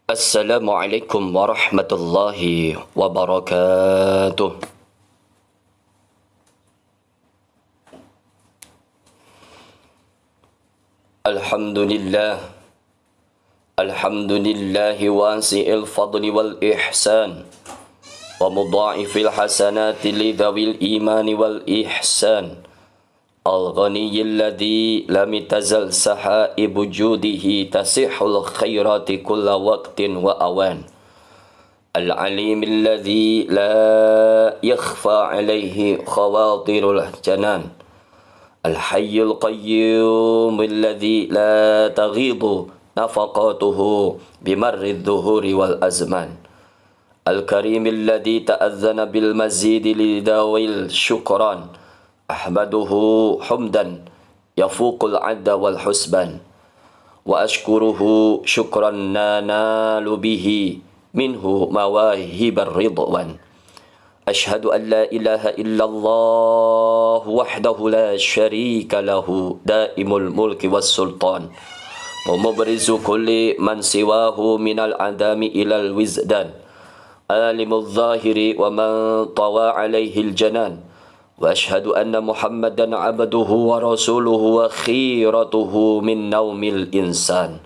Assalamualaikum warahmatullahi wabarakatuh. Alhamdulillah. Alhamdulillahi wasi'il fadli wal ihsan wa mudha'ifil hasanati lidhawil imani wal ihsan. الغني الذي لم تزل سحائب جوده تسح الخيرات كل وقت وأوان العليم الذي لا يخفى عليه خواطر الجنان الحي القيوم الذي لا تغيض نفقاته بمر الظهور والأزمان الكريم الذي تأذن بالمزيد لذوي الشكران أحمده حمدا يفوق العد والحسبان وأشكره شكرا ننال به منه مواهب الرضوان أشهد أن لا إله إلا الله وحده لا شريك له دائم الملك والسلطان ومبرز كل من سواه من العدم إلى الوزدان عالم الظاهر ومن طوى عليه الجنان وأشهد أن محمدا عبده ورسوله وخيرته من نوم الإنسان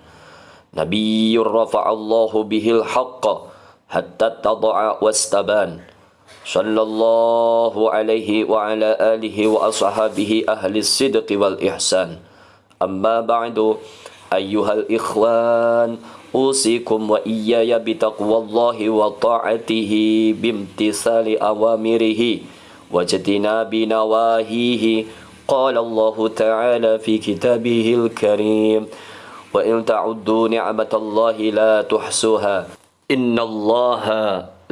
نبي رفع الله به الحق حتى اتضع واستبان صلى الله عليه وعلى آله وأصحابه أهل الصدق والإحسان أما بعد أيها الإخوان أوصيكم وإياي بتقوى الله وطاعته بامتثال أوامره واجتناب نواهيه قال الله تعالى في كتابه الكريم وإن تعدوا نعمة الله لا تحصوها إن الله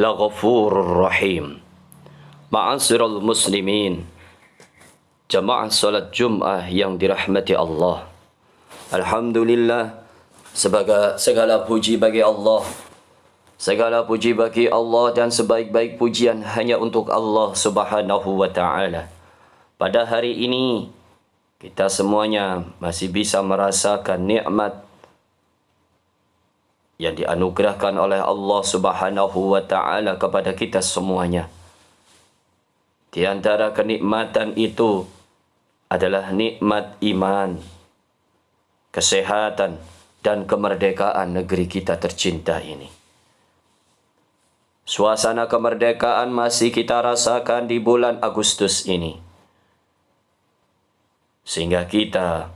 لغفور رحيم. Ma'asyiral muslimin, jamaah salat Jumat yang dirahmati Allah. Alhamdulillah, segala puji bagi Allah. Segala puji bagi Allah dan sebaik-baik pujian hanya untuk Allah Subhanahu wa Ta'ala. Pada hari ini, kita semuanya masih bisa merasakan nikmat yang dianugerahkan oleh Allah Subhanahu wa Ta'ala kepada kita semuanya. Di antara kenikmatan itu adalah nikmat iman, kesehatan, dan kemerdekaan negeri kita tercinta ini. Suasana kemerdekaan masih kita rasakan di bulan Agustus ini. Sehingga kita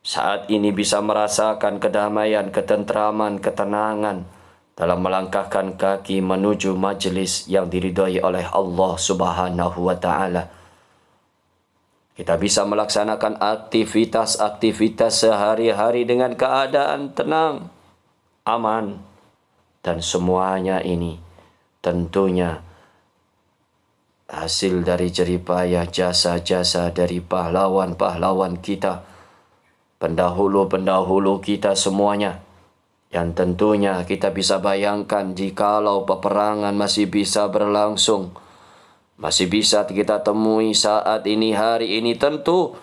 saat ini bisa merasakan kedamaian, ketentraman, ketenangan dalam melangkahkan kaki menuju majelis yang diridhai oleh Allah Subhanahu wa Ta'ala. Kita bisa melaksanakan aktivitas-aktivitas sehari-hari dengan keadaan tenang, aman, dan semuanya ini tentunya hasil dari jeripayah jasa-jasa dari pahlawan-pahlawan kita, pendahulu-pendahulu kita semuanya, yang tentunya kita bisa bayangkan jikalau peperangan masih bisa berlangsung, masih bisa kita temui saat ini, hari ini, tentu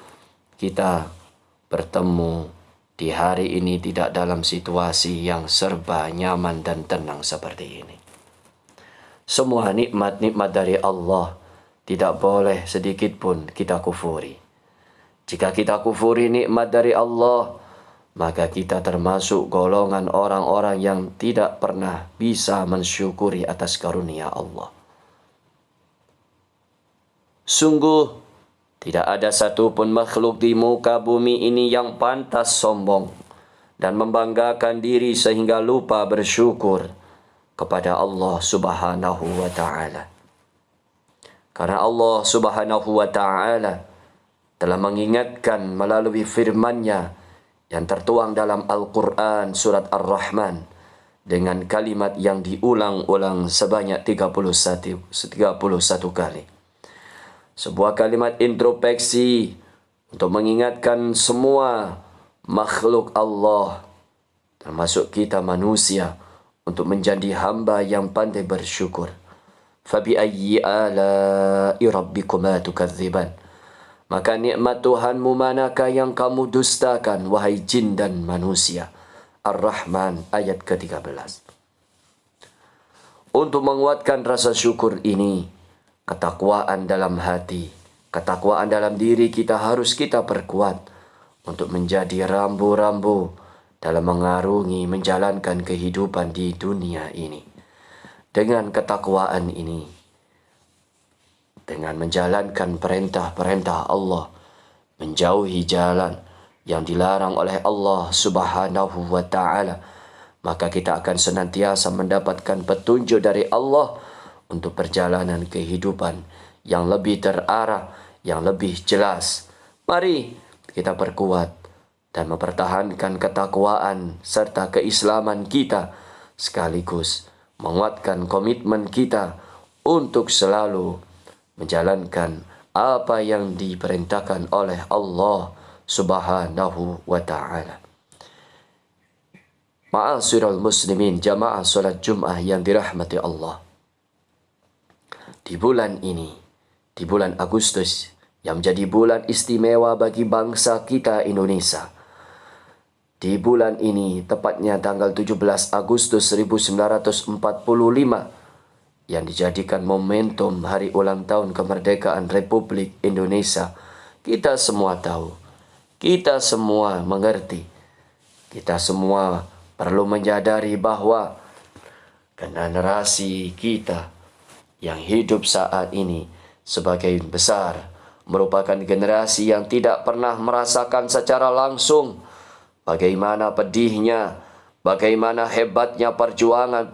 kita bertemu di hari ini tidak dalam situasi yang serba nyaman dan tenang seperti ini. Semua nikmat-nikmat dari Allah tidak boleh sedikit pun kita kufuri. Jika kita kufuri nikmat dari Allah, maka kita termasuk golongan orang-orang yang tidak pernah bisa mensyukuri atas karunia Allah. Sungguh, tidak ada satupun makhluk di muka bumi ini yang pantas sombong dan membanggakan diri sehingga lupa bersyukur kepada Allah Subhanahu wa Ta'ala. Karena Allah Subhanahu wa Ta'ala telah mengingatkan melalui firman-Nya yang tertuang dalam Al-Quran surat Ar-Rahman dengan kalimat yang diulang-ulang sebanyak 31 kali. Sebuah kalimat introspeksi untuk mengingatkan semua makhluk Allah, termasuk kita manusia, untuk menjadi hamba yang pandai bersyukur. Fabi'ayyi ala'i rabbikuma tukadziban. Maka nikmat Tuhanmu manakah yang kamu dustakan, wahai jin dan manusia? Ar-Rahman ayat ke-13. Untuk menguatkan rasa syukur ini, ketakwaan dalam hati, ketakwaan dalam diri kita harus kita perkuat untuk menjadi rambu-rambu dalam mengarungi menjalankan kehidupan di dunia ini. Dengan ketakwaan ini, dengan menjalankan perintah-perintah Allah, menjauhi jalan yang dilarang oleh Allah Subhanahu wa ta'ala, maka kita akan senantiasa mendapatkan petunjuk dari Allah untuk perjalanan kehidupan yang lebih terarah, yang lebih jelas. Mari kita perkuat dan mempertahankan ketakwaan serta keislaman kita, sekaligus menguatkan komitmen kita untuk selalu menjalankan apa yang diperintahkan oleh Allah Subhanahu wa ta'ala. Ma'asyiral muslimin, jamaah salat Jum'ah yang dirahmati Allah. Di bulan ini, di bulan Agustus, yang menjadi bulan istimewa bagi bangsa kita Indonesia. Di bulan ini, tepatnya tanggal 17 Agustus 1945, yang dijadikan momentum hari ulang tahun kemerdekaan Republik Indonesia. Kita semua tahu, kita semua mengerti, kita semua perlu menyadari bahwa generasi kita yang hidup saat ini sebagian besar merupakan generasi yang tidak pernah merasakan secara langsung bagaimana pedihnya, bagaimana hebatnya perjuangan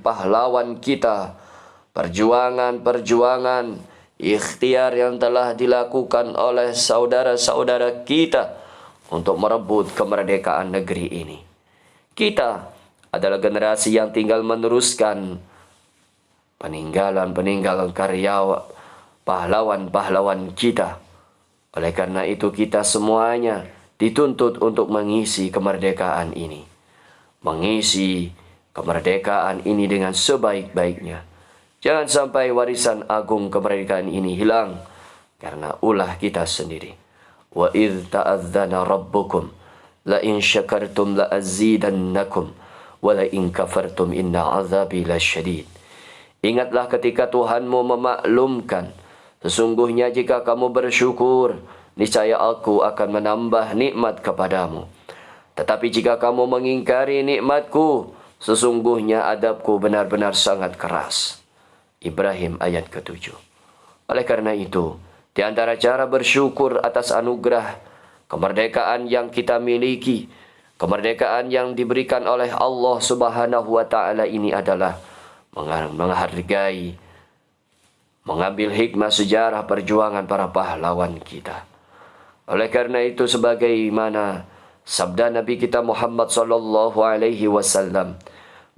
pahlawan kita, perjuangan ikhtiar yang telah dilakukan oleh saudara-saudara kita untuk merebut kemerdekaan negeri ini. Kita adalah generasi yang tinggal meneruskan peninggalan karya pahlawan-pahlawan kita. Oleh karena itu kita semuanya dituntut untuk mengisi kemerdekaan ini. Mengisi kemerdekaan ini dengan sebaik-baiknya. Jangan sampai warisan agung kemerdekaan ini hilang karena ulah kita sendiri. Wa idh ta'adzana rabbukum la in syakartum la azidannakum wa la in kafartum inna azabi lasyadid. Ingatlah ketika Tuhanmu memaklumkan, sesungguhnya jika kamu bersyukur, niscaya aku akan menambah nikmat kepadamu. Tetapi jika kamu mengingkari nikmatku, sesungguhnya adabku benar-benar sangat keras. Ibrahim ayat ke-7. Oleh karena itu, di antara cara bersyukur atas anugerah kemerdekaan yang kita miliki, kemerdekaan yang diberikan oleh Allah Subhanahu wa ta'ala ini adalah menghargai, mengambil hikmah sejarah perjuangan para pahlawan kita. Oleh karena itu, sebagaimana sabda Nabi kita Muhammad sallallahu alaihi wasallam,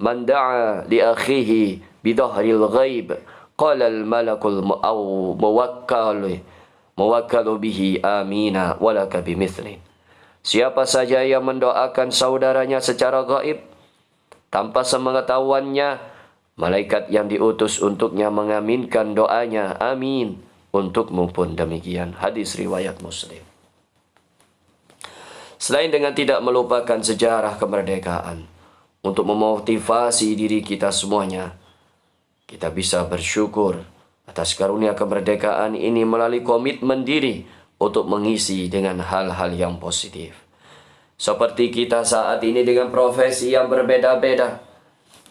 "Man da'a li akhihi bidhahril ghaib, qala al-malakul muwakkalu bihi amina walaka bimithlin." Siapa saja yang mendoakan saudaranya secara gaib tanpa sepengetahuannya, malaikat yang diutus untuknya mengaminkan doanya, amin, untukmu pun demikian. Hadis riwayat Muslim. Selain dengan tidak melupakan sejarah kemerdekaan, untuk memotivasi diri kita semuanya, kita bisa bersyukur atas karunia kemerdekaan ini melalui komitmen diri untuk mengisi dengan hal-hal yang positif. Seperti kita saat ini dengan profesi yang berbeda-beda.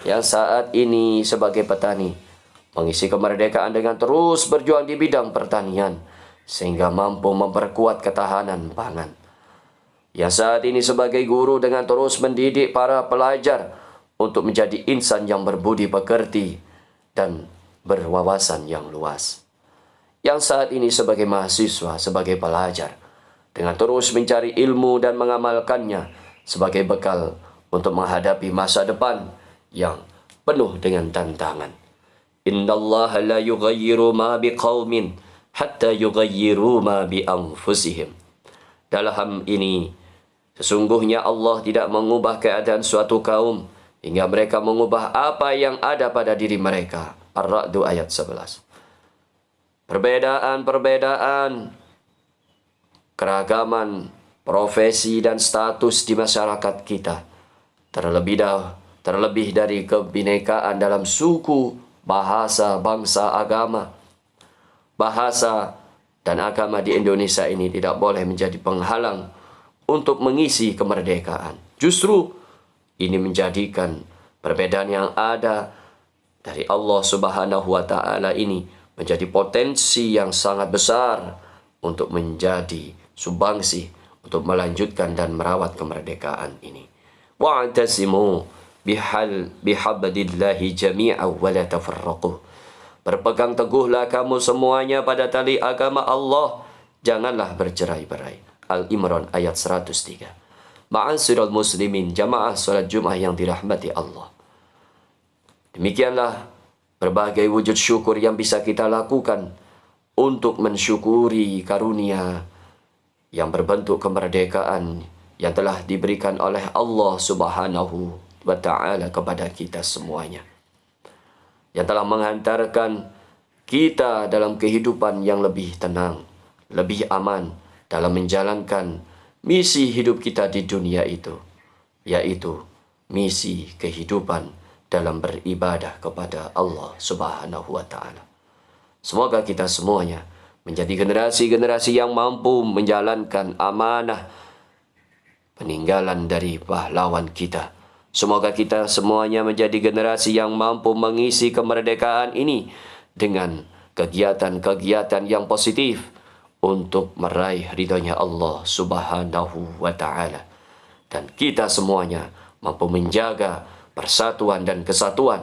Yang saat ini sebagai petani, mengisi kemerdekaan dengan terus berjuang di bidang pertanian, sehingga mampu memperkuat ketahanan pangan. Yang saat ini sebagai guru dengan terus mendidik para pelajar untuk menjadi insan yang berbudi pekerti dan berwawasan yang luas. Yang saat ini sebagai mahasiswa, sebagai pelajar, dengan terus mencari ilmu dan mengamalkannya sebagai bekal untuk menghadapi masa depan yang penuh dengan tantangan. Innallaha la yughayyiru ma biqaumin hatta yughayyiru ma bi anfusihim. Dalam ini, sesungguhnya Allah tidak mengubah keadaan suatu kaum hingga mereka mengubah apa yang ada pada diri mereka. Ar-Ra'd ayat 11. Perbedaan-perbedaan, keragaman, profesi dan status di masyarakat kita terlebih dari kebinekaan dalam suku, bahasa, bangsa, agama. Bahasa dan agama di Indonesia ini tidak boleh menjadi penghalang untuk mengisi kemerdekaan. Justru ini menjadikan perbedaan yang ada dari Allah Subhanahu wa Ta'ala ini menjadi potensi yang sangat besar untuk menjadi sumbangsi untuk melanjutkan dan merawat kemerdekaan ini. Wa'tasimu bihablillahi jami'an wa la tafarraqu. Berpegang teguhlah kamu semuanya pada tali agama Allah, janganlah bercerai-berai. Al-Imran ayat 103. Ma'asyiral muslimin, jamaah salat Jumat yang dirahmati Allah. Demikianlah berbagai wujud syukur yang bisa kita lakukan untuk mensyukuri karunia yang berbentuk kemerdekaan yang telah diberikan oleh Allah Subhanahu wa Ta'ala kepada kita semuanya, yang telah menghantarkan kita dalam kehidupan yang lebih tenang, lebih aman dalam menjalankan misi hidup kita di dunia itu, yaitu misi kehidupan dalam beribadah kepada Allah Subhanahu wa Ta'ala. Semoga kita semuanya menjadi generasi-generasi yang mampu menjalankan amanah peninggalan dari pahlawan kita. Semoga kita semuanya menjadi generasi yang mampu mengisi kemerdekaan ini dengan kegiatan-kegiatan yang positif untuk meraih ridhonya Allah Subhanahu wa Ta'ala. Dan kita semuanya mampu menjaga persatuan dan kesatuan,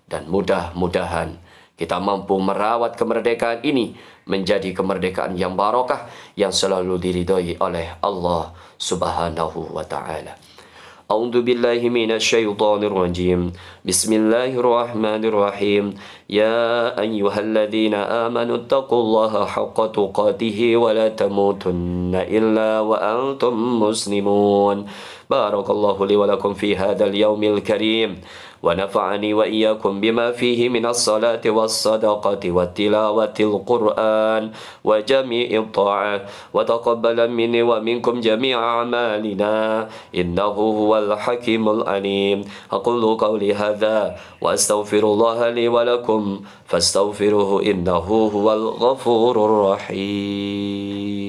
dan mudah-mudahan kita mampu merawat kemerdekaan ini menjadi kemerdekaan yang barokah yang selalu diridhoi oleh Allah Subhanahu wa Ta'ala. A'udzu billahi minasyaitonir rajim. Bismillahirrahmanirrahim. Ya ayyuhalladzina amanu taqullaha haqqa tuqatih wa la tamutunna illa wa antum muslimun. Barakallahu li wa lakum fi hadzal yaumil karim. ونفعني وإياكم بما فيه من الصلاة والصدقة وتلاوة القرآن وجميع الطاعات وتقبل مني ومنكم جميع أعمالنا إنه هو الحكيم العليم. أقول قولي هذا وأستغفر الله لي ولكم فاستغفروه إنه هو الغفور الرحيم.